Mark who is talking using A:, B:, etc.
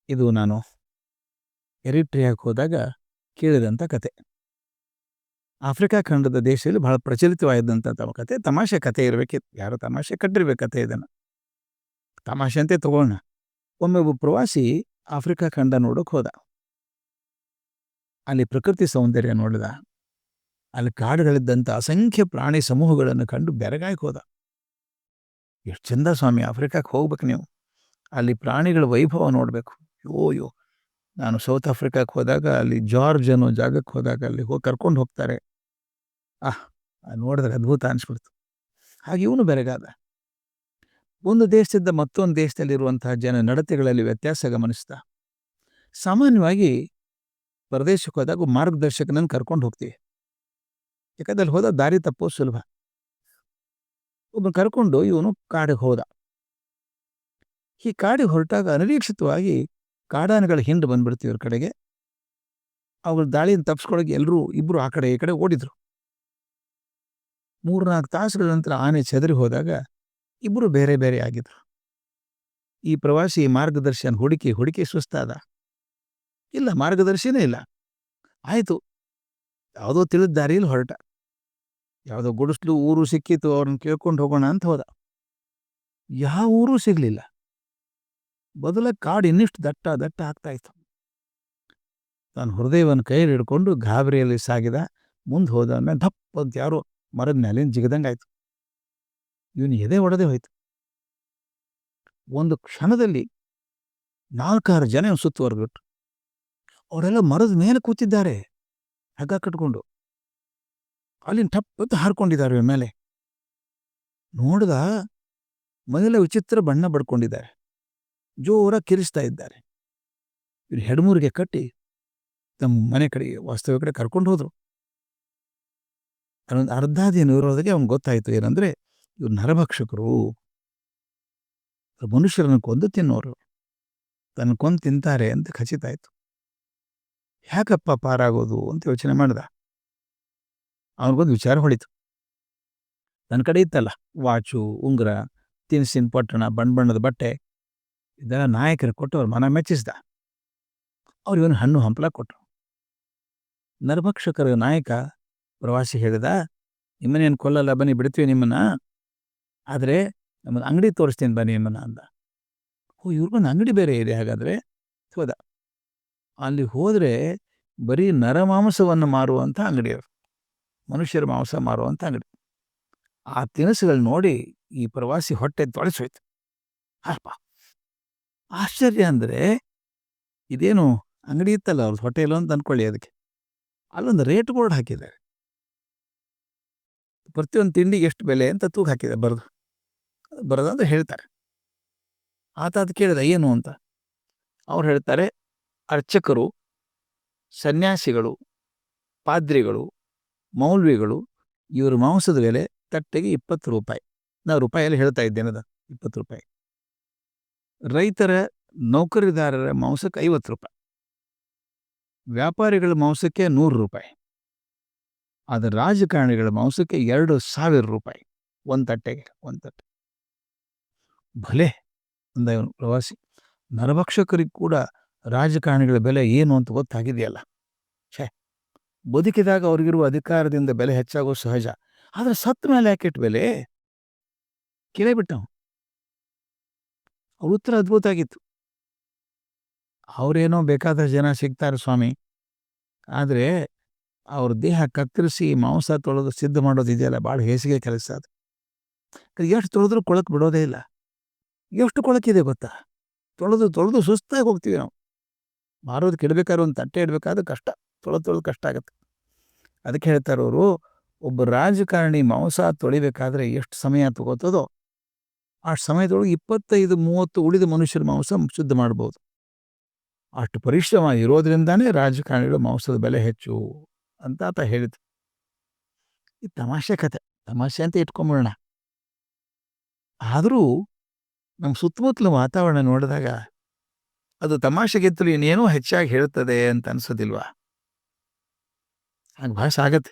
A: ಇದು ನಾನು ಎರಿಟ್ರಿಯಾಕ್ಕೆ ಹೋದಾಗ ಕೇಳಿದಂಥ ಕತೆ. ಆಫ್ರಿಕಾ ಖಂಡದ ದೇಶದಲ್ಲಿ ಬಹಳ ಪ್ರಚಲಿತವಾದಂಥ ಕತೆ. ತಮಾಷೆ ಕತೆ ಇರಬೇಕಿತ್ತು. ಯಾರೋ ತಮಾಷೆ ಕಟ್ಟಿರ್ಬೇಕು ಕತೆ ಇದನ್ನು. ತಮಾಷೆ ಅಂತೆ ತಗೊಳ್ಳೋಣ. ಒಮ್ಮೆ ಒಬ್ಬ ಪ್ರವಾಸಿ ಆಫ್ರಿಕಾ ಖಂಡ ನೋಡೋಕೆ ಹೋದ. ಅಲ್ಲಿ ಪ್ರಕೃತಿ ಸೌಂದರ್ಯ ನೋಡಿದ. ಅಲ್ಲಿ ಕಾಡುಗಳಿದ್ದಂಥ ಅಸಂಖ್ಯ ಪ್ರಾಣಿ ಸಮೂಹಗಳನ್ನು ಕಂಡು ಬೆರಗಾಯ್ಕೆ ಹೋದ. ಎಷ್ಟು ಚಂದ ಸ್ವಾಮಿ, ಆಫ್ರಿಕಾಕ್ಕೆ ಹೋಗ್ಬೇಕು ನೀವು, ಅಲ್ಲಿ ಪ್ರಾಣಿಗಳ ವೈಭವ ನೋಡಬೇಕು. ಯೋ ನಾನು ಸೌತ್ ಆಫ್ರಿಕಾಕ್ಕೆ ಹೋದಾಗ ಅಲ್ಲಿ ಜಾರ್ಜ್ ಅನ್ನೋ ಜಾಗಕ್ಕೆ ಹೋದಾಗ ಅಲ್ಲಿ ಹೋಗಿ ಕರ್ಕೊಂಡು ಹೋಗ್ತಾರೆ. ನೋಡಿದ್ರೆ ಅದ್ಭುತ ಅನಿಸ್ಬಿಡ್ತು. ಹಾಗೆ ಇವನು ಬೆರಗಾದ. ಒಂದು ದೇಶದಿಂದ ಮತ್ತೊಂದು ದೇಶದಲ್ಲಿರುವಂತಹ ಜನ ನಡತೆಗಳಲ್ಲಿ ವ್ಯತ್ಯಾಸ ಗಮನಿಸ್ತಾ ಸಾಮಾನ್ಯವಾಗಿ ಪ್ರದೇಶಕ್ಕೆ ಹೋದಾಗ ಮಾರ್ಗದರ್ಶಕನನ್ನು ಕರ್ಕೊಂಡು ಹೋಗ್ತೀವಿ. ಯಾಕಂದ್ರೆ ಅಲ್ಲಿ ಹೋದ ದಾರಿ ತಪ್ಪೋದು ಸುಲಭ. ಒಬ್ಬ ಕರ್ಕೊಂಡು ಇವನು ಕಾಡಿಗೆ ಹೋದ. ಈ ಕಾಡಿಗೆ ಹೊರಟಾಗ ಅನಿರೀಕ್ಷಿತವಾಗಿ ಕಾಡಾನೆಗಳ ಹಿಂಡು ಬಂದ್ಬಿಡ್ತೀವಿ ಇವ್ರ ಕಡೆಗೆ. ಅವ್ರ ದಾಳಿಯನ್ನು ತಪ್ಪಿಸ್ಕೊಳಕ್ಕೆ ಇಬ್ಬರು ಆ ಕಡೆ ಈ ಕಡೆ ಓಡಿದ್ರು. 3-4 ತಾಸುಗಳ ನಂತರ ಆನೆ ಚೆದರಿ ಹೋದಾಗ ಇಬ್ಬರು ಬೇರೆ ಬೇರೆ ಆಗಿದ್ರು. ಈ ಪ್ರವಾಸಿ ಮಾರ್ಗದರ್ಶನ ಹುಡುಕಿ ಸುಸ್ತಾದ. ಇಲ್ಲ, ಮಾರ್ಗದರ್ಶಿನೇ ಇಲ್ಲ. ಆಯಿತು, ಯಾವುದೋ ತಿಳಿದ ದಾರಿಯಲ್ಲಿ ಹೊರಟ. ಯಾವುದೋ ಗುಡಿಸ್ಲು ಊರು ಸಿಕ್ಕಿತ್ತು, ಅವ್ರನ್ನ ಕೇಳ್ಕೊಂಡು ಹೋಗೋಣ ಅಂತ ಹೋದ. ಯಾವ ಊರೂ ಸಿಗಲಿಲ್ಲ. ಬದಲ ಕಾಡು ಇನ್ನಿಷ್ಟು ದಟ್ಟ ಆಗ್ತಾ ಇತ್ತು. ತಾನು ಹೃದಯವನ್ನು ಕೈಯಲ್ಲಿ ಹಿಡ್ಕೊಂಡು ಗಾಬರಿಯಲ್ಲಿ ಸಾಗಿದ. ಮುಂದೆ ಹೋದ ಮೇಲೆ ಧಪ್ ಅಂತ ಯಾರೋ ಮರದ ಮೇಲಿನ ಜಿಗದಂಗೆ ಆಯ್ತು. ಇವನು ಎದೆ ಒಡೆದೇ ಹೋಯ್ತು. ಒಂದು ಕ್ಷಣದಲ್ಲಿ 4-6 ಜನ ಸುತ್ತುವರೆದ್ಬಿಟ್ರು. ಅವರೆಲ್ಲ ಮರದ ಮೇಲೆ ಕೂತಿದ್ದಾರೆ, ಹಗ್ಗ ಕಟ್ಕೊಂಡು. ಅಲ್ಲಿನ ಟಪ್ ಅಂತ ಹಾರ್ಕೊಂಡಿದ್ದಾರೆ ಇವ್ರ ಮೇಲೆ. ನೋಡ್ದ ಮನೆಯಲ್ಲ ವಿಚಿತ್ರ ಬಣ್ಣ ಬಡ್ಕೊಂಡಿದ್ದಾರೆ, ಜೋರಾಗಿ ಕಿರಿಸ್ತಾ ಇದ್ದಾರೆ. ಇವ್ರು ಹೆಡ್ಮೂರಿಗೆ ಕಟ್ಟಿ ತಮ್ಮ ಮನೆ ಕಡೆಗೆ ವಾಸ್ತವ್ಯ ಕಡೆ ಕರ್ಕೊಂಡು ಹೋದ್ರು. ಅದೊಂದು ಅರ್ಧ ದಿನ ಇರೋದಕ್ಕೆ ಅವ್ನಿಗೆ ಗೊತ್ತಾಯ್ತು ಏನಂದ್ರೆ ಇವ್ರು ನರಭಕ್ಷಕರು, ಮನುಷ್ಯರನ್ನು ಕೊಂದು ತಿನ್ನೋರು, ತನ್ನ ಕೊಂದು ತಿಂತಾರೆ ಅಂತ ಖಚಿತ ಆಯ್ತು. ಯಾಕಪ್ಪ ಪಾರಾಗೋದು ಅಂತ ಯೋಚನೆ ಮಾಡ್ದ. ಅವ್ನಿಗೊಂದು ವಿಚಾರ ಹೊಳಿತು. ನನ್ನ ಕಡೆ ಇತ್ತಲ್ಲ ವಾಚು, ಉಂಗುರ, ತಿನಿಸಿನ ಪಟ್ಟಣ, ಬಣ್ಣದ ಬಟ್ಟೆ, ಇದೆಲ್ಲ ನಾಯಕರಿಗೆ ಕೊಟ್ಟು ಅವ್ರ ಮನ ಮೆಚ್ಚಿಸ್ದ. ಅವ್ರು ಇವನು ಹಣ್ಣು ಹಂಪಲ ಕೊಟ್ಟರು. ನರಭಕ್ಷಕರ ನಾಯಕ ಪ್ರವಾಸಿ ಹೇಳಿದ, ನಿಮ್ಮನ್ನೇನು ಕೊಲ್ಲಲ್ಲ, ಬನ್ನಿ ಬಿಡ್ತೀವಿ ನಿಮ್ಮನ್ನ, ಆದರೆ ನಮ್ಮದು ಅಂಗಡಿ ತೋರಿಸ್ತೀನಿ ಬನ್ನಿ ನಿಮ್ಮನ್ನ ಅಂದ. ಇವ್ರಿಗೊಂದು ಅಂಗಡಿ ಬೇರೆ ಇದೆ. ಹಾಗಾದರೆ ಹೋದ. ಅಲ್ಲಿ ಹೋದರೆ ಬರೀ ನರಮಾಂಸವನ್ನು ಮಾರುವಂಥ ಅಂಗಡಿ, ಅವರು ಮನುಷ್ಯರ ಮಾಂಸ ಮಾರುವಂಥ ಅಂಗಡಿ. ಆ ತಿನಿಸುಗಳು ನೋಡಿ ಈ ಪ್ರವಾಸಿ ಹೊಟ್ಟೆ ತೊಳಸೋಯ್ತು. ಅಪ್ಪ, ಆಶ್ಚರ್ಯ ಅಂದರೆ ಇದೇನು ಅಂಗಡಿ ಇತ್ತಲ್ಲ ಅವ್ರದ್ದು, ಹೋಟೆಲು ಅಂತ ಅಂದ್ಕೊಳ್ಳಿ. ಅದಕ್ಕೆ ಅಲ್ಲೊಂದು ರೇಟ್ ಬೋರ್ಡ್ ಹಾಕಿದ್ದಾರೆ. ಪ್ರತಿಯೊಂದು ತಿಂಡಿಗೆ ಎಷ್ಟು ಬೆಲೆ ಅಂತ ತೂಕ ಹಾಕಿದೆ, ಬರೋದಂತ ಹೇಳ್ತಾರೆ. ಆತ ಅದು ಕೇಳಿದ ಏನು ಅಂತ. ಅವ್ರು ಹೇಳ್ತಾರೆ, ಅರ್ಚಕರು, ಸನ್ಯಾಸಿಗಳು, ಪಾದ್ರಿಗಳು, ಮೌಲ್ವಿಗಳು, ಇವರು ಮಾಂಸದ ಬೆಲೆ ತಟ್ಟೆಗೆ 20 ರೂಪಾಯಿ. ನಾವು ರೂಪಾಯಲ್ಲಿ ಹೇಳ್ತಾ ಇದ್ದೇನೆ, ಅದು 20 ರೂಪಾಯಿ. ರೈತರ, ನೌಕರಿದಾರರ ಮಾಂಸಕ್ಕೆ 50 ರೂಪಾಯಿ. ವ್ಯಾಪಾರಿಗಳ ಮಾಂಸಕ್ಕೆ 100 ರೂಪಾಯಿ. ಆದರೆ ರಾಜಕಾರಣಿಗಳ ಮಾಂಸಕ್ಕೆ 2000 ರೂಪಾಯಿ ಒಂದು ತಟ್ಟೆಗೆ. ಭಲೆ ಅಂದ ಇವನು ಪ್ರವಾಸಿ. ನರಭಕ್ಷಕರಿಗೆ ಕೂಡ ರಾಜಕಾರಣಿಗಳ ಬೆಲೆ ಏನು ಅಂತ ಗೊತ್ತಾಗಿದೆಯಲ್ಲ. ಬದುಕಿದಾಗ ಅವ್ರಿಗಿರುವ ಅಧಿಕಾರದಿಂದ ಬೆಲೆ ಹೆಚ್ಚಾಗೋ ಸಹಜ, ಆದರೆ ಸತ್ತ ಮೇಲೆ ಯಾಕೆಟ್ ಬೆಲೆ ಕೇಳಿಬಿಟ್ಟ. ಅವ್ರ ಉತ್ತರ ಅದ್ಭುತ ಆಗಿತ್ತು. ಅವರೇನೋ ಬೇಕಾದ ಜನ ಸಿಗ್ತಾರೆ ಸ್ವಾಮಿ, ಆದರೆ ಅವ್ರ ದೇಹ ಕತ್ತರಿಸಿ ಮಾಂಸ ತೊಳೆದು ಸಿದ್ಧ ಮಾಡೋದು ಇದೆಯಲ್ಲ, ಭಾಳ ಹೇಸಿಗೆ ಕೆಲಸ ಅದು. ಎಷ್ಟು ತೊಳೆದ್ರೂ ಕೊಳಕ್ಕೆ ಬಿಡೋದೇ ಇಲ್ಲ. ಎಷ್ಟು ಕೊಳಕಿದೆ ಗೊತ್ತಾ? ತೊಳೆದು ಸುಸ್ತಾಗಿ ಹೋಗ್ತೀವಿ ನಾವು. ಮಾರೋದು ಕೆಡಬೇಕಾದ್ರೆ ಒಂದು ತಟ್ಟೆ ಇಡಬೇಕಾದ್ರೆ ಕಷ್ಟ, ತೊಳೆದು ಕಷ್ಟ ಆಗುತ್ತೆ. ಅದಕ್ಕೆ ಹೇಳ್ತಾರೆ ಅವರು, ಒಬ್ಬ ರಾಜಕಾರಣಿ ಮಾಂಸ ತೊಳಿಬೇಕಾದ್ರೆ ಎಷ್ಟು ಸಮಯ ತಗೋತದೋ ಅಷ್ಟು ಸಮಯದೊಳಗೆ 25-30 ಉಳಿದ ಮನುಷ್ಯರ ಮಾಂಸ ಶುದ್ಧ ಮಾಡ್ಬೋದು. ಅಷ್ಟು ಪರಿಶ್ರಮ ಇರೋದ್ರಿಂದಾನೇ ರಾಜಕಾರಣಿಗಳ ಮಾಂಸದ ಬೆಲೆ ಹೆಚ್ಚು ಅಂತ ಆತ ಹೇಳಿದ. ಈ ತಮಾಷೆ ಕತೆ, ತಮಾಷೆ ಅಂತ ಇಟ್ಕೊಂಬಿಡೋಣ. ಆದರೂ ನಮ್ಮ ಸುತ್ತಮುತ್ತಲ ವಾತಾವರಣ ನೋಡಿದಾಗ ಅದು ತಮಾಷೆಗಿಂತಲೂ ಇನ್ನೇನೋ ಹೆಚ್ಚಾಗಿ ಹೇಳ್ತದೆ ಅಂತ ಅನ್ಸೋದಿಲ್ವಾ? ಹಾಗೆ ಭಾಳ ಸಾಗತ್ತೆ.